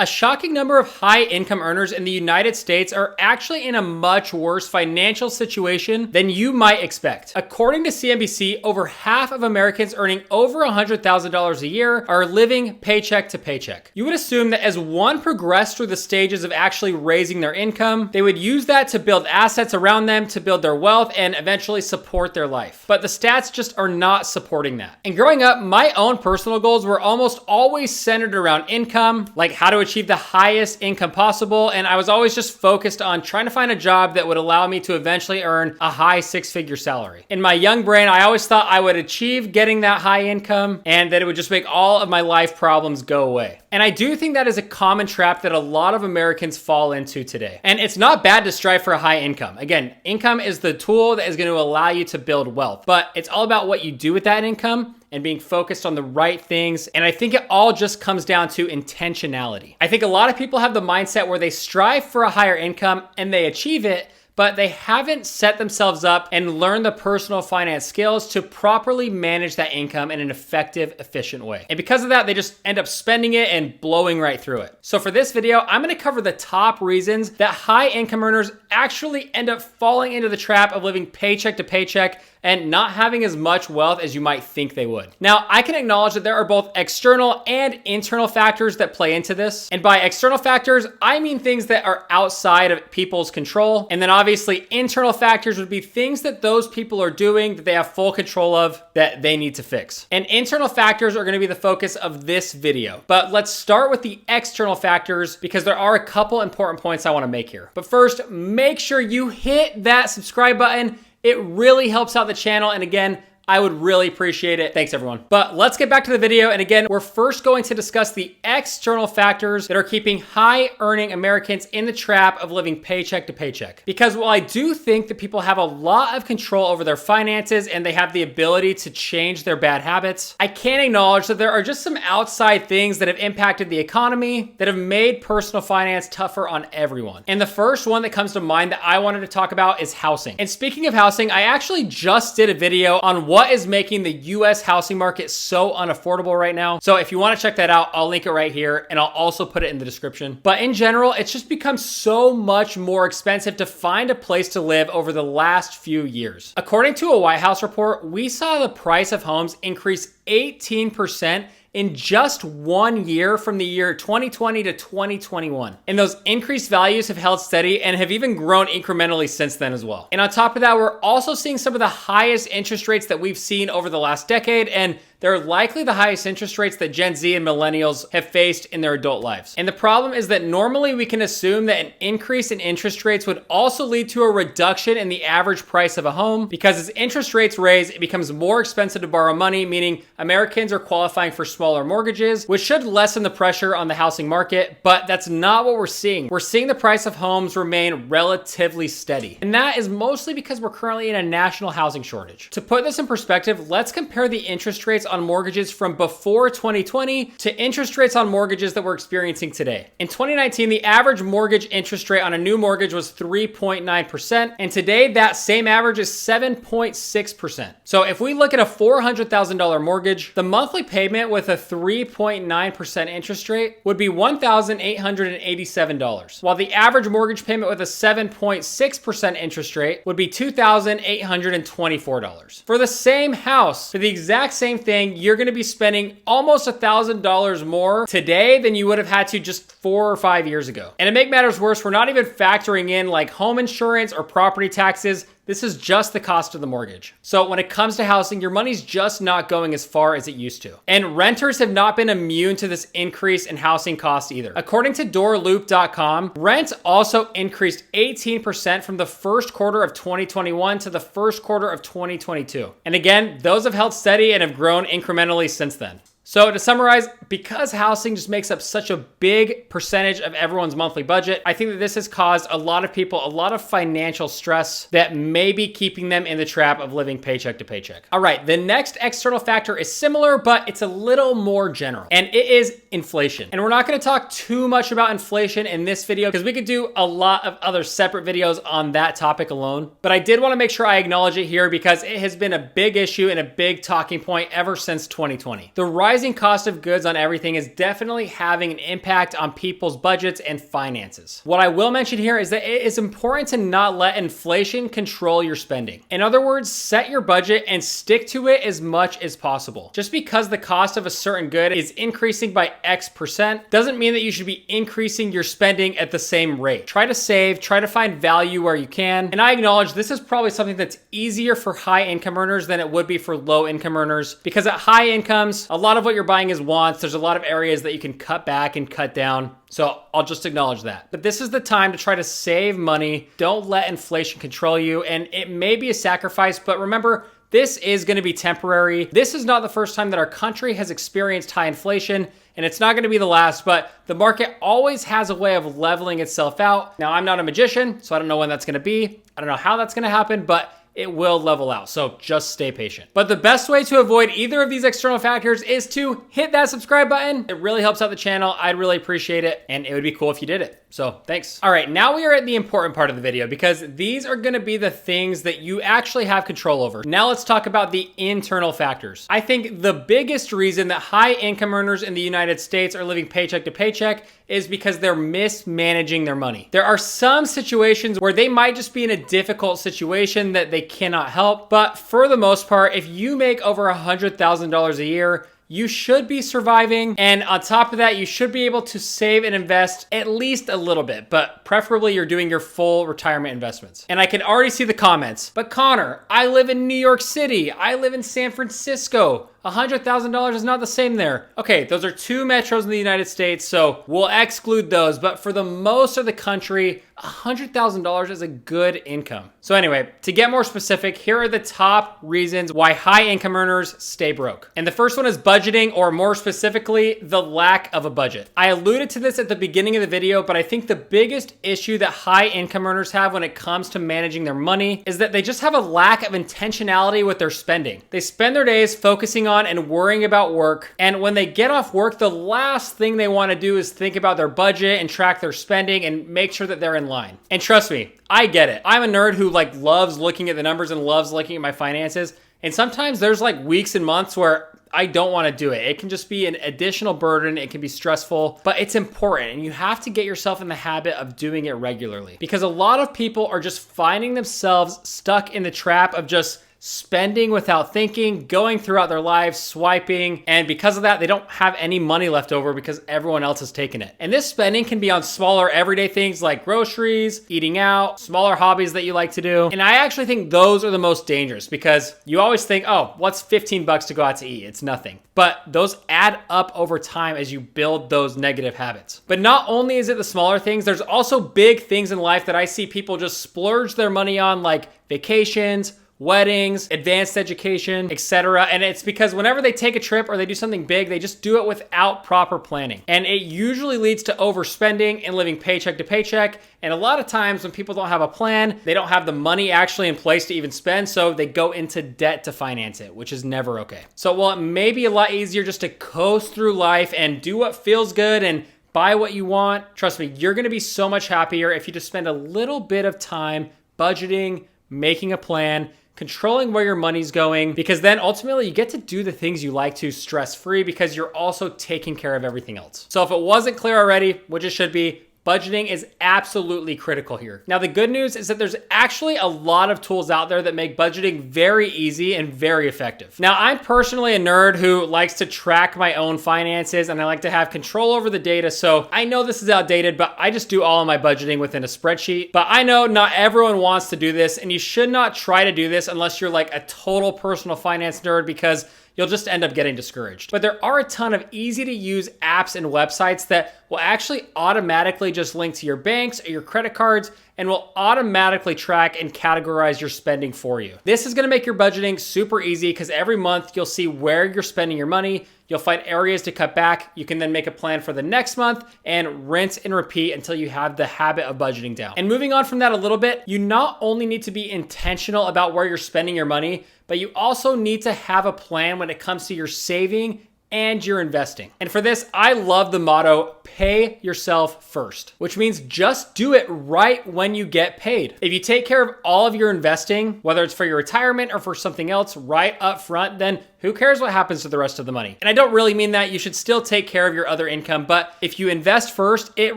A shocking number of high-income earners in the United States are actually in a much worse financial situation than you might expect. According to CNBC, over half of Americans earning over $100,000 a year are living paycheck to paycheck. You would assume that as one progressed through the stages of actually raising their income, they would use that to build assets around them, to build their wealth, and eventually support their life. But the stats just are not supporting that. And growing up, my own personal goals were almost always centered around income, like how to achieve the highest income possible, and I was always just focused on trying to find a job that would allow me to eventually earn a high six-figure salary. In my young brain, I always thought I would achieve getting that high income and that it would just make all of my life problems go away. And I do think that is a common trap that a lot of Americans fall into today. And it's not bad to strive for a high income. Again, income is the tool that is going to allow you to build wealth, but it's all about what you do with that income and being focused on the right things. And I think it all just comes down to intentionality. I think a lot of people have the mindset where they strive for a higher income and they achieve it, but they haven't set themselves up and learned the personal finance skills to properly manage that income in an effective, efficient way. And because of that, they just end up spending it and blowing right through it. So for this video, I'm gonna cover the top reasons that high income earners actually end up falling into the trap of living paycheck to paycheck and not having as much wealth as you might think they would. Now, I can acknowledge that there are both external and internal factors that play into this. And by external factors, I mean things that are outside of people's control. And then obviously internal factors would be things that those people are doing that they have full control of that they need to fix. And internal factors are gonna be the focus of this video. But let's start with the external factors because there are a couple important points I wanna make here. But first, make sure you hit that subscribe button. It really helps out the channel, and again, I would really appreciate it. Thanks everyone. But let's get back to the video. And again, we're first going to discuss the external factors that are keeping high earning Americans in the trap of living paycheck to paycheck. Because while I do think that people have a lot of control over their finances and they have the ability to change their bad habits, I can acknowledge that there are just some outside things that have impacted the economy that have made personal finance tougher on everyone. And the first one that comes to mind that I wanted to talk about is housing. And speaking of housing, I actually just did a video on what is making the US housing market so unaffordable right now. So if you want to check that out, I'll link it right here and I'll also put it in the description. But in general, it's just become so much more expensive to find a place to live over the last few years. According to a White House report, we saw the price of homes increase 18% in just 1 year from the year 2020 to 2021. And those increased values have held steady and have even grown incrementally since then as well. And on top of that, we're also seeing some of the highest interest rates that we've seen over the last decade, and they're likely the highest interest rates that Gen Z and millennials have faced in their adult lives. And the problem is that normally we can assume that an increase in interest rates would also lead to a reduction in the average price of a home, because as interest rates raise, it becomes more expensive to borrow money, meaning Americans are qualifying for smaller mortgages, which should lessen the pressure on the housing market, but that's not what we're seeing. We're seeing the price of homes remain relatively steady. And that is mostly because we're currently in a national housing shortage. To put this in perspective, let's compare the interest rates on mortgages from before 2020 to interest rates on mortgages that we're experiencing today. In 2019, the average mortgage interest rate on a new mortgage was 3.9%, and today that same average is 7.6%. So if we look at a $400,000 mortgage, the monthly payment with a 3.9% interest rate would be $1,887, while the average mortgage payment with a 7.6% interest rate would be $2,824. For the same house, for the exact same thing, you're going to be spending almost $1,000 more today than you would have had to just 4 or 5 years ago. And to make matters worse, we're not even factoring in like home insurance or property taxes. This is just the cost of the mortgage. So when it comes to housing, your money's just not going as far as it used to. And renters have not been immune to this increase in housing costs either. According to doorloop.com, rent also increased 18% from the first quarter of 2021 to the first quarter of 2022. And again, those have held steady and have grown incrementally since then. So to summarize, because housing just makes up such a big percentage of everyone's monthly budget, I think that this has caused a lot of people a lot of financial stress that may be keeping them in the trap of living paycheck to paycheck. All right, the next external factor is similar, but it's a little more general, and it is inflation. And we're not gonna talk too much about inflation in this video because we could do a lot of other separate videos on that topic alone. But I did wanna make sure I acknowledge it here because it has been a big issue and a big talking point ever since 2020. The rising cost of goods on everything is definitely having an impact on people's budgets and finances. What I will mention here is that it is important to not let inflation control your spending. In other words, set your budget and stick to it as much as possible. Just because the cost of a certain good is increasing by X% doesn't mean that you should be increasing your spending at the same rate. Try to save, try to find value where you can. And I acknowledge this is probably something that's easier for high income earners than it would be for low income earners, because at high incomes, a lot of what you're buying is wants. There's a lot of areas that you can cut back and cut down. So I'll just acknowledge that. But this is the time to try to save money. Don't let inflation control you. And it may be a sacrifice, but remember, this is going to be temporary. This is not the first time that our country has experienced high inflation, and it's not going to be the last, but the market always has a way of leveling itself out. Now, I'm not a magician, so I don't know when that's going to be. I don't know how that's going to happen, but it will level out. So just stay patient. But the best way to avoid either of these external factors is to hit that subscribe button. It really helps out the channel. I'd really appreciate it. And it would be cool if you did it. So thanks. All right, now we are at the important part of the video because these are gonna be the things that you actually have control over. Now let's talk about the internal factors. I think the biggest reason that high income earners in the United States are living paycheck to paycheck is because they're mismanaging their money. There are some situations where they might just be in a difficult situation that they cannot help, but for the most part, if you make over $100,000 a year, you should be surviving. And on top of that, you should be able to save and invest at least a little bit, but preferably you're doing your full retirement investments. And I can already see the comments, but Connor, I live in New York City. I live in San Francisco. $100,000 is not the same there. Okay, those are two metros in the United States, so we'll exclude those. But for the most of the country, $100,000 is a good income. So anyway, to get more specific, here are the top reasons why high income earners stay broke. And the first one is budgeting, or more specifically, the lack of a budget. I alluded to this at the beginning of the video, but I think the biggest issue that high income earners have when it comes to managing their money is that they just have a lack of intentionality with their spending. They spend their days focusing on and worrying about work. And when they get off work, the last thing they want to do is think about their budget and track their spending and make sure that they're in line. And trust me, I get it. I'm a nerd who loves looking at the numbers and loves looking at my finances. And sometimes there's weeks and months where I don't want to do it. It can just be an additional burden. It can be stressful, but it's important. And you have to get yourself in the habit of doing it regularly, because a lot of people are just finding themselves stuck in the trap of just spending without thinking, going throughout their lives, swiping, and because of that, they don't have any money left over because everyone else has taken it. And this spending can be on smaller everyday things like groceries, eating out, smaller hobbies that you like to do. And I actually think those are the most dangerous because you always think, oh, what's 15 bucks to go out to eat? It's nothing. But those add up over time as you build those negative habits. But not only is it the smaller things, there's also big things in life that I see people just splurge their money on, like vacations, weddings, advanced education, etc. And it's because whenever they take a trip or they do something big, they just do it without proper planning. And it usually leads to overspending and living paycheck to paycheck. And a lot of times when people don't have a plan, they don't have the money actually in place to even spend, so they go into debt to finance it, which is never okay. So while it may be a lot easier just to coast through life and do what feels good and buy what you want, trust me, you're gonna be so much happier if you just spend a little bit of time budgeting, making a plan, controlling where your money's going, because then ultimately you get to do the things you like to stress-free because you're also taking care of everything else. So if it wasn't clear already, which it should be, budgeting is absolutely critical here. Now, the good news is that there's actually a lot of tools out there that make budgeting very easy and very effective. Now, I'm personally a nerd who likes to track my own finances and I like to have control over the data. So I know this is outdated, but I just do all of my budgeting within a spreadsheet. But I know not everyone wants to do this, and you should not try to do this unless you're like a total personal finance nerd, because you'll just end up getting discouraged. But there are a ton of easy to use apps and websites that will actually automatically just link to your banks or your credit cards and will automatically track and categorize your spending for you. This is gonna make your budgeting super easy because every month you'll see where you're spending your money. You'll find areas to cut back. You can then make a plan for the next month and rinse and repeat until you have the habit of budgeting down. And moving on from that a little bit, you not only need to be intentional about where you're spending your money, but you also need to have a plan when it comes to your saving and you're investing. And for this, I love the motto, pay yourself first, which means just do it right when you get paid. If you take care of all of your investing, whether it's for your retirement or for something else right up front, then who cares what happens to the rest of the money? And I don't really mean that. You should still take care of your other income, but if you invest first, it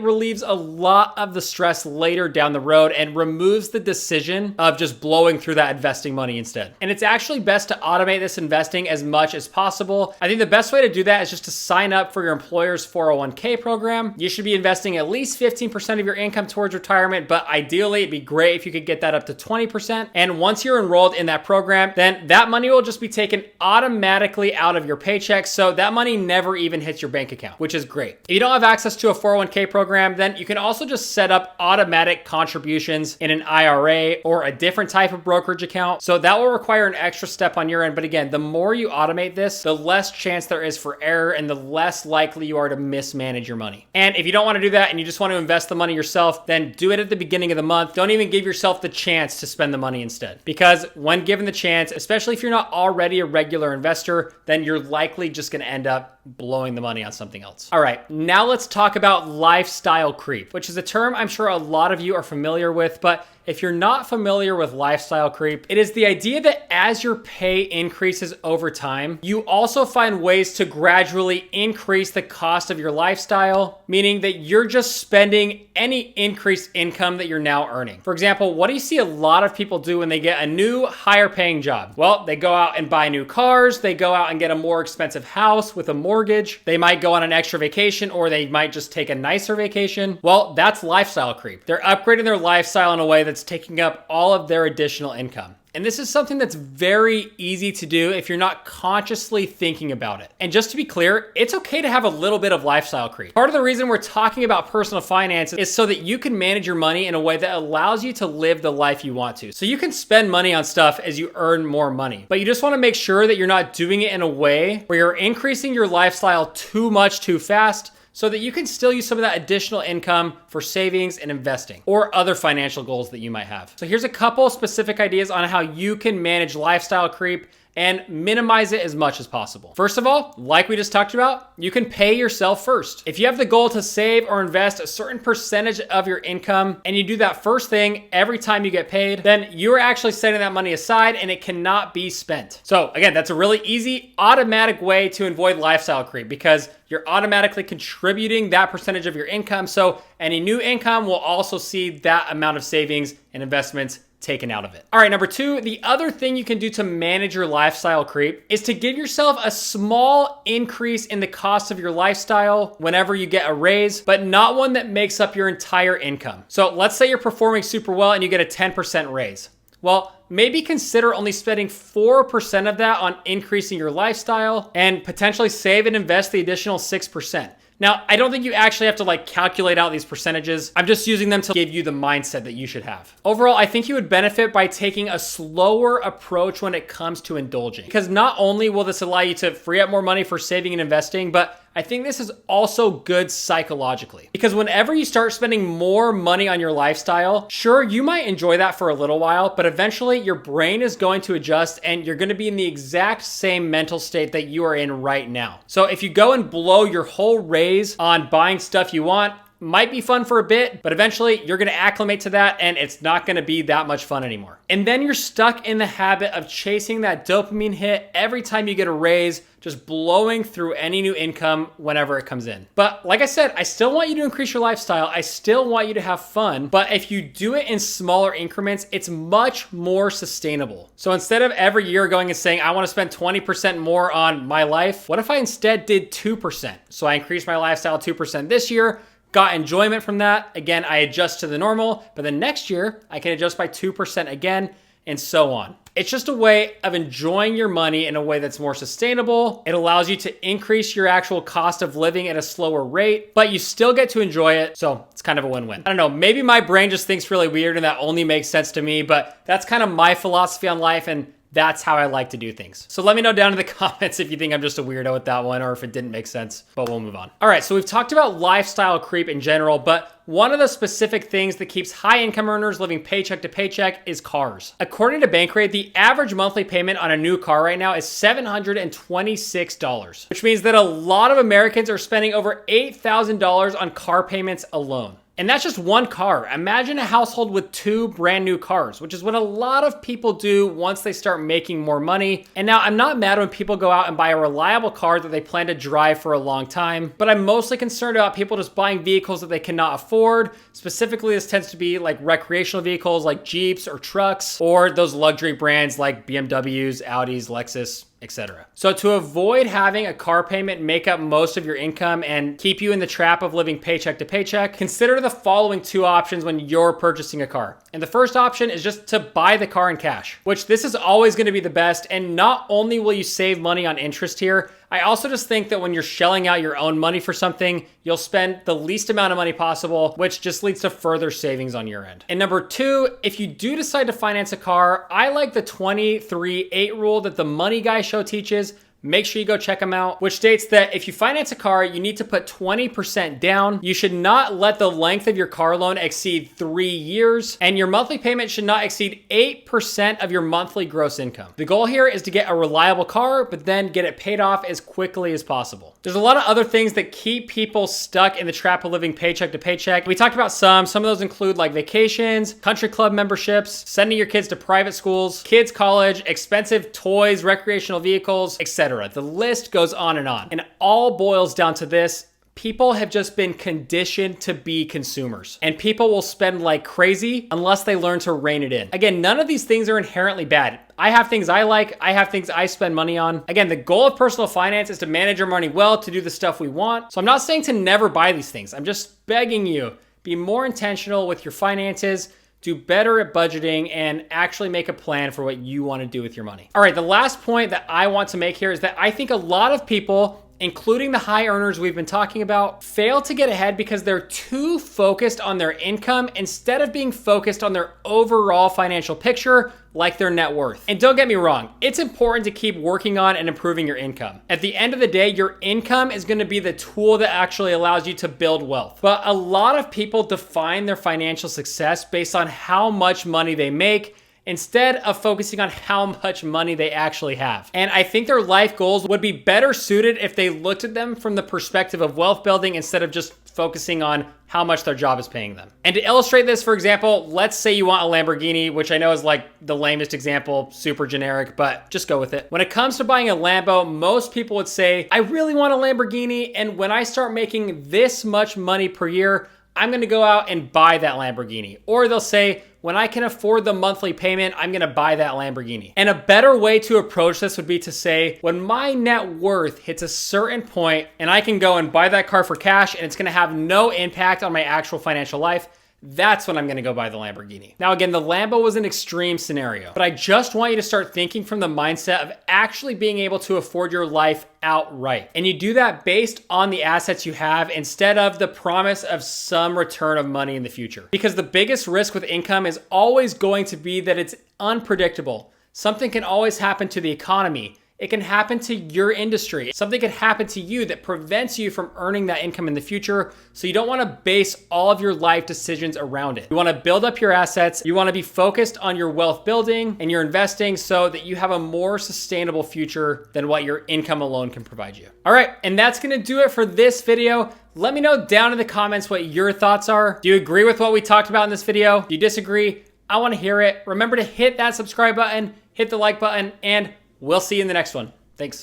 relieves a lot of the stress later down the road and removes the decision of just blowing through that investing money instead. And it's actually best to automate this investing as much as possible. I think the best way to do that is just to sign up for your employer's 401k program. You should be investing at least 15% of your income towards retirement, but ideally it'd be great if you could get that up to 20%. And once you're enrolled in that program, then that money will just be taken automatically out of your paycheck. So that money never even hits your bank account, which is great. If you don't have access to a 401k program, then you can also just set up automatic contributions in an IRA or a different type of brokerage account. So that will require an extra step on your end. But again, the more you automate this, the less chance there is for error and the less likely you are to mismanage your money. And if you don't want to do that and you just want to invest the money yourself, then do it at the beginning of the month. Don't even give yourself the chance to spend the money instead. Because when given the chance, especially if you're not already a regular investor, then you're likely just going to end up blowing the money on something else. All right, now let's talk about lifestyle creep, which is a term I'm sure a lot of you are familiar with, but if you're not familiar with lifestyle creep, it is the idea that as your pay increases over time, you also find ways to gradually increase the cost of your lifestyle, meaning that you're just spending any increased income that you're now earning. For example, what do you see a lot of people do when they get a new higher paying job? Well, they go out and buy new cars, they go out and get a more expensive house with a mortgage, they might go on an extra vacation, or they might just take a nicer vacation. Well, that's lifestyle creep. They're upgrading their lifestyle in a way that's taking up all of their additional income. And this is something that's very easy to do if you're not consciously thinking about it. And just to be clear, it's okay to have a little bit of lifestyle creep. Part of the reason we're talking about personal finance is so that you can manage your money in a way that allows you to live the life you want to. So you can spend money on stuff as you earn more money, but you just want to make sure that you're not doing it in a way where you're increasing your lifestyle too much too fast, so that you can still use some of that additional income for savings and investing or other financial goals that you might have. So here's a couple specific ideas on how you can manage lifestyle creep and minimize it as much as possible. First of all, like we just talked about, you can pay yourself first. If you have the goal to save or invest a certain percentage of your income and you do that first thing every time you get paid, then you're actually setting that money aside and it cannot be spent. So again, that's a really easy, automatic way to avoid lifestyle creep because you're automatically contributing that percentage of your income. So any new income will also see that amount of savings and investments taken out of it. All right, number two, the other thing you can do to manage your lifestyle creep is to give yourself a small increase in the cost of your lifestyle whenever you get a raise, but not one that makes up your entire income. So let's say you're performing super well and you get a 10% raise. Well, maybe consider only spending 4% of that on increasing your lifestyle and potentially save and invest the additional 6%. Now, I don't think you actually have to calculate out these percentages. I'm just using them to give you the mindset that you should have. Overall, I think you would benefit by taking a slower approach when it comes to indulging, because not only will this allow you to free up more money for saving and investing, but I think this is also good psychologically, because whenever you start spending more money on your lifestyle, sure, you might enjoy that for a little while, but eventually your brain is going to adjust and you're going to be in the exact same mental state that you are in right now. So if you go and blow your whole raise on buying stuff you want, might be fun for a bit, but eventually you're going to acclimate to that and it's not going to be that much fun anymore. And then you're stuck in the habit of chasing that dopamine hit every time you get a raise, just blowing through any new income whenever it comes in. But like I said, I still want you to increase your lifestyle. I still want you to have fun, but if you do it in smaller increments, it's much more sustainable. So instead of every year going and saying, I want to spend 20% more on my life, what if I instead did 2%? So I increased my lifestyle 2% this year, got enjoyment from that. Again, I adjust to the normal, but then next year I can adjust by 2% again, and so on. It's just a way of enjoying your money in a way that's more sustainable. It allows you to increase your actual cost of living at a slower rate, but you still get to enjoy it. So it's kind of a win-win. I don't know, maybe my brain just thinks really weird and that only makes sense to me, but that's kind of my philosophy on life. And That's how I like to do things. So let me know down in the comments if you think I'm just a weirdo with that one or if it didn't make sense, but we'll move on. All right, so we've talked about lifestyle creep in general, but one of the specific things that keeps high income earners living paycheck to paycheck is cars. According to Bankrate, the average monthly payment on a new car right now is $726, which means that a lot of Americans are spending over $8,000 on car payments alone. And that's just one car. Imagine a household with 2 brand new cars, which is what a lot of people do once they start making more money. And now I'm not mad when people go out and buy a reliable car that they plan to drive for a long time, but I'm mostly concerned about people just buying vehicles that they cannot afford. Specifically, this tends to be like recreational vehicles like Jeeps or trucks, or those luxury brands like BMWs, Audis, Lexus, etc. So to avoid having a car payment make up most of your income and keep you in the trap of living paycheck to paycheck, consider the following 2 options when you're purchasing a car. And the first option is just to buy the car in cash, which this is always going to be the best. And not only will you save money on interest here, I also just think that when you're shelling out your own money for something, you'll spend the least amount of money possible, which just leads to further savings on your end. And number 2, if you do decide to finance a car, I like the 23-8 rule that the Money Guy show teaches. Make sure you go check them out, which states that if you finance a car, you need to put 20% down. You should not let the length of your car loan exceed 3 years, and your monthly payment should not exceed 8% of your monthly gross income. The goal here is to get a reliable car, but then get it paid off as quickly as possible. There's a lot of other things that keep people stuck in the trap of living paycheck to paycheck. We talked about some. Some of those include like vacations, country club memberships, sending your kids to private schools, kids' college, expensive toys, recreational vehicles, etc. The list goes on. And it all boils down to this. People have just been conditioned to be consumers, and people will spend like crazy unless they learn to rein it in. Again, none of these things are inherently bad. I have things I like. I have things I spend money on. Again, the goal of personal finance is to manage our money well, to do the stuff we want. So I'm not saying to never buy these things. I'm just begging you, be more intentional with your finances, do better at budgeting, and actually make a plan for what you want to do with your money. All right, the last point that I want to make here is that I think a lot of people, including the high earners we've been talking about, fail to get ahead because they're too focused on their income instead of being focused on their overall financial picture, like their net worth. And don't get me wrong, it's important to keep working on and improving your income. At the end of the day, your income is going to be the tool that actually allows you to build wealth. But a lot of people define their financial success based on how much money they make, instead of focusing on how much money they actually have. And I think their life goals would be better suited if they looked at them from the perspective of wealth building instead of just focusing on how much their job is paying them. And to illustrate this, for example, let's say you want a Lamborghini, which I know is like the lamest example, super generic, but just go with it. When it comes to buying a Lambo, most people would say, I really want a Lamborghini, and when I start making this much money per year, I'm gonna go out and buy that Lamborghini. Or they'll say, when I can afford the monthly payment, I'm gonna buy that Lamborghini. And a better way to approach this would be to say, when my net worth hits a certain point and I can go and buy that car for cash and it's gonna have no impact on my actual financial life, that's when I'm gonna go buy the Lamborghini. Now again, the Lambo was an extreme scenario, but I just want you to start thinking from the mindset of actually being able to afford your life outright. And you do that based on the assets you have instead of the promise of some return of money in the future. Because the biggest risk with income is always going to be that it's unpredictable. Something can always happen to the economy. It can happen to your industry. Something can happen to you that prevents you from earning that income in the future. So you don't want to base all of your life decisions around it. You want to build up your assets. You want to be focused on your wealth building and your investing so that you have a more sustainable future than what your income alone can provide you. All right, and that's going to do it for this video. Let me know down in the comments what your thoughts are. Do you agree with what we talked about in this video? Do you disagree? I want to hear it. Remember to hit that subscribe button, hit the like button, and we'll see you in the next one. Thanks.